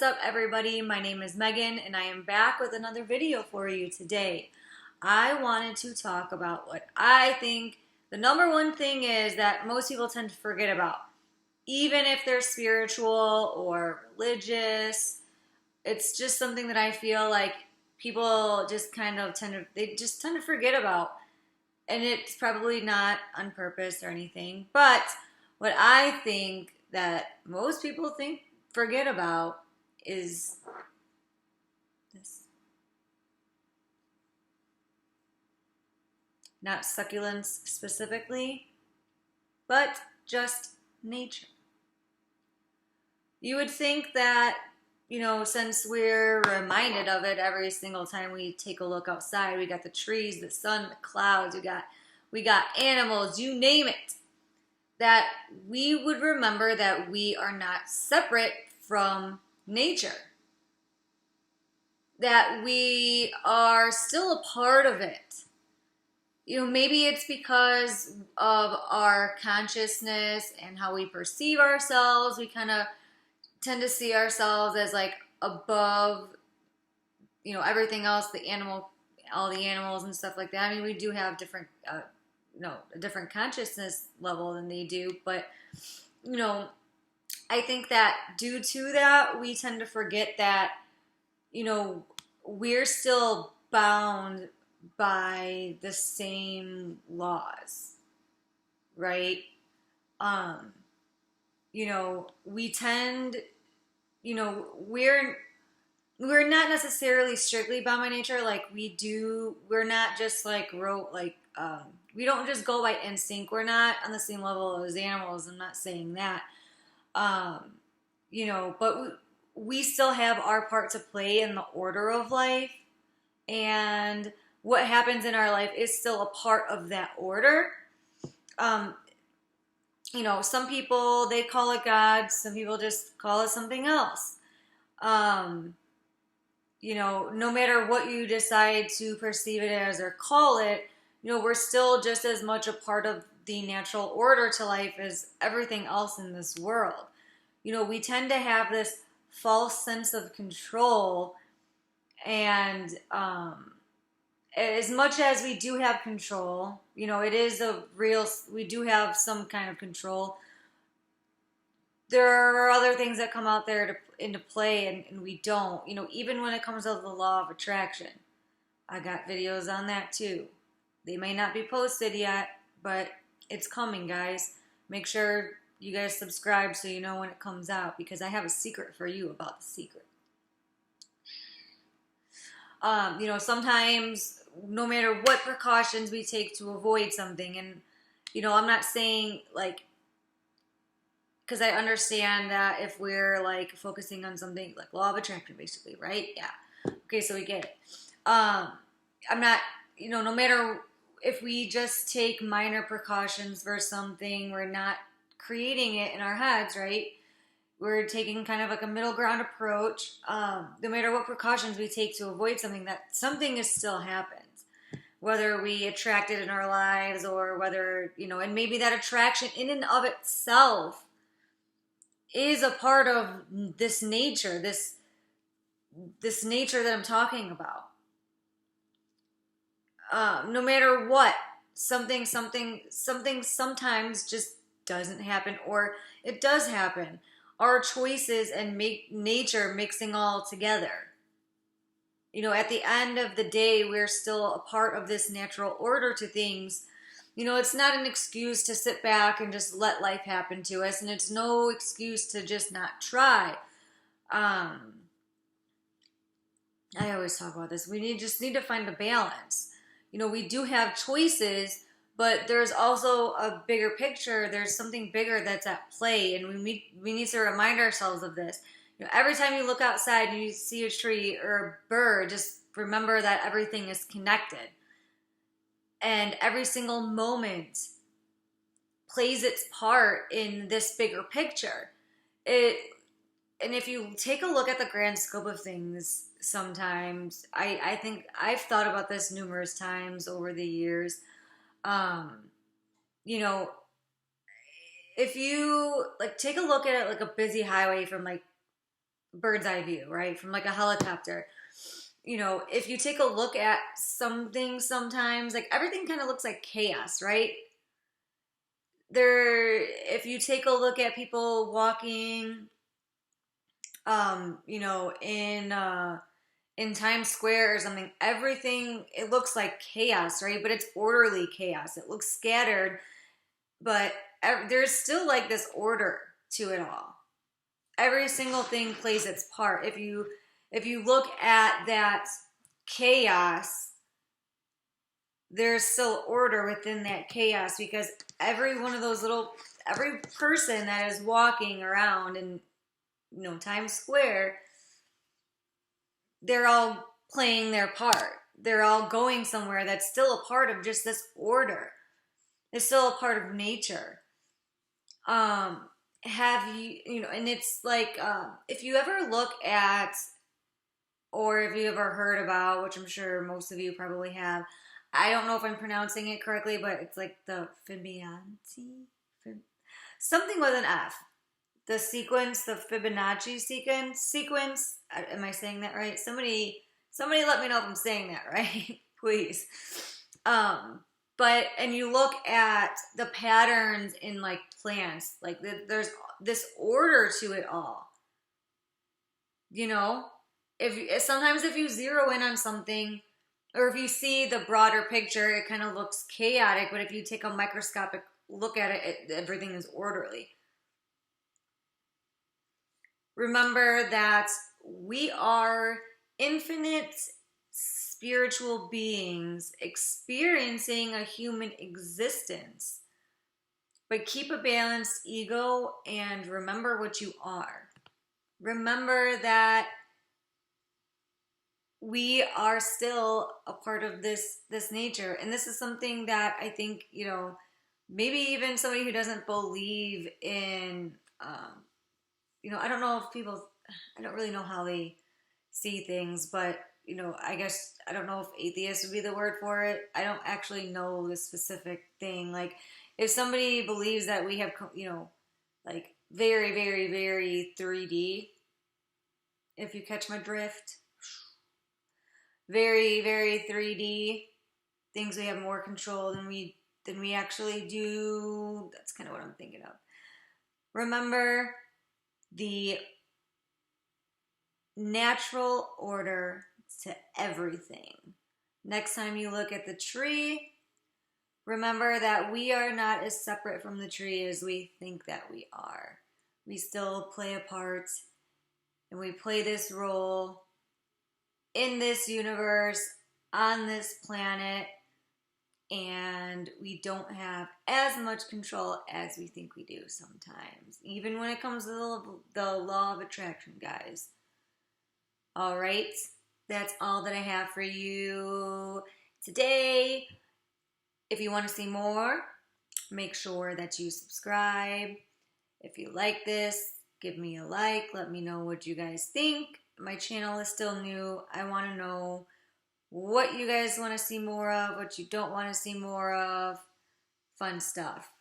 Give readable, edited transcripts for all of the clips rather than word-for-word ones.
up, everybody? My name is Megan, and I am back with another video for you today. I wanted to talk about what I think the number one thing is that most people tend to forget about. Even if they're spiritual or religious, it's just something that I feel like people just kind of tend to forget about. And it's probably not on purpose or anything, but what I think that most people forget about is this. Not succulents specifically, but just nature. You would think that, since we're reminded of it every single time we take a look outside, we got the trees, the sun, the clouds, we got animals, you name it, that we would remember that we are not separate from nature, that we are still a part of it. Maybe it's because of our consciousness and how we perceive ourselves. We kind of tend to see ourselves as like above, everything else, all the animals and stuff like that. I mean, we do have a different consciousness level than they do, but, I think that due to that, we tend to forget that, we're still bound by the same laws, right? We tend, we're not necessarily strictly bound by nature. Like we're not just like we don't just go by instinct. We're not on the same level as animals. I'm not saying that. But we still have our part to play in the order of life, and what happens in our life is still a part of that order. Some people, they call it God. Some people just call it something else. No matter what you decide to perceive it as or call it, we're still just as much a part of the natural order to life as everything else in this world. We tend to have this false sense of control, and as much as we do have control, it is we do have some kind of control. There are other things that come out there into play, and we don't. Even when it comes to the law of attraction, I got videos on that too. They may not be posted yet, but it's coming, guys. Make sure you guys subscribe so you know when it comes out, because I have a secret for you about the secret. Sometimes no matter what precautions we take to avoid something, and, I'm not saying because I understand that if we're focusing on something like law of attraction, basically, right? Yeah. Okay, so we get it. I'm not, no matter if we just take minor precautions for something, we're not creating it in our heads, right? We're taking kind of like a middle ground approach. No matter what precautions we take to avoid something, that something is still happens. Whether we attract it in our lives or whether, and maybe that attraction in and of itself is a part of this nature, this nature that I'm talking about. No matter what, something sometimes just doesn't happen, or it does happen. Our choices and nature mixing all together. At the end of the day, we're still a part of this natural order to things. It's not an excuse to sit back and just let life happen to us, and it's no excuse to just not try. I always talk about this. We just need to find a balance. We do have choices, but there's also a bigger picture. There's something bigger that's at play, and we need to remind ourselves of this. Every time you look outside and you see a tree or a bird, just remember that everything is connected. And every single moment plays its part in this bigger picture. And if you take a look at the grand scope of things, sometimes, I think I've thought about this numerous times over the years. If you take a look at it like a busy highway from bird's eye view, right? From like a helicopter. You know, if you take a look at something sometimes, like everything kind of looks like chaos, right? If you take a look at people walking, you know, in Times Square or something, everything, it looks like chaos, right? But it's orderly chaos. It looks scattered, but there's still like this order to it all. Every single thing plays its part. If you look at that chaos, there's still order within that chaos, because every one of those every person that is walking around in, you know, Times Square, they're all playing their part. They're all going somewhere that's still a part of just this order. It's still a part of nature. Have you, you know, and it's like, if you ever look at, or if you ever heard about, which I'm sure most of you probably have, I don't know if I'm pronouncing it correctly, but it's like the Fibonacci, something with an F. The sequence, the Fibonacci sequence. Am I saying that right? Somebody let me know if I'm saying that right, please. But, and you look at the patterns in like plants, like there's this order to it all. You know, sometimes if you zero in on something, or if you see the broader picture, it kind of looks chaotic, but if you take a microscopic look at it, everything is orderly. Remember that we are infinite spiritual beings experiencing a human existence. But keep a balanced ego and remember what you are. Remember that we are still a part of this nature. And this is something that I think, you know, maybe even somebody who doesn't believe in, you know, I don't know if people, I don't really know how they see things, but, you know, I guess, I don't know if atheist would be the word for it. I don't actually know the specific thing. Like, if somebody believes that we have, you know, like very, very, very 3D, if you catch my drift, very, very 3D, things we have more control than we actually do. That's kind of what I'm thinking of. Remember the natural order to everything. Next time you look at the tree, remember that we are not as separate from the tree as we think that we are. We still play a part, and we play this role in this universe, on this planet, and we don't have as much control as we think we do sometimes, even when it comes to the law of attraction, guys. All right, that's all that I have for you today. If you want to see more, make sure that you subscribe. If you like this, give me a like. Let me know what you guys think. My channel is still new. I want to know what you guys want to see more of, what you don't want to see more of. Fun stuff.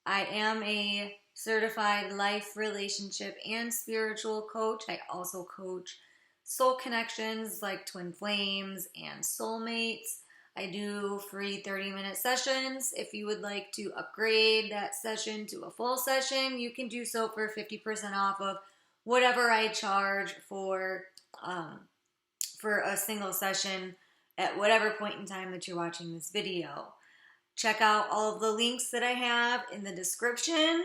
I am a certified life, relationship, and spiritual coach. I also coach soul connections like twin flames and soulmates. I do free 30-minute sessions. If you would like to upgrade that session to a full session, you can do so for 50% off of whatever I charge for a single session at whatever point in time that you're watching this video. Check out all of the links that I have in the description,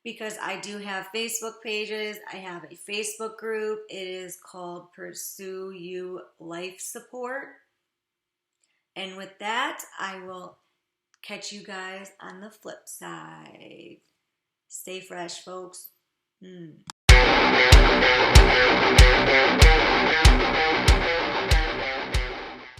because I do have Facebook pages. I have a Facebook group. It is called Pursue You Life Support. And with that, I will catch you guys on the flip side. Stay fresh, folks.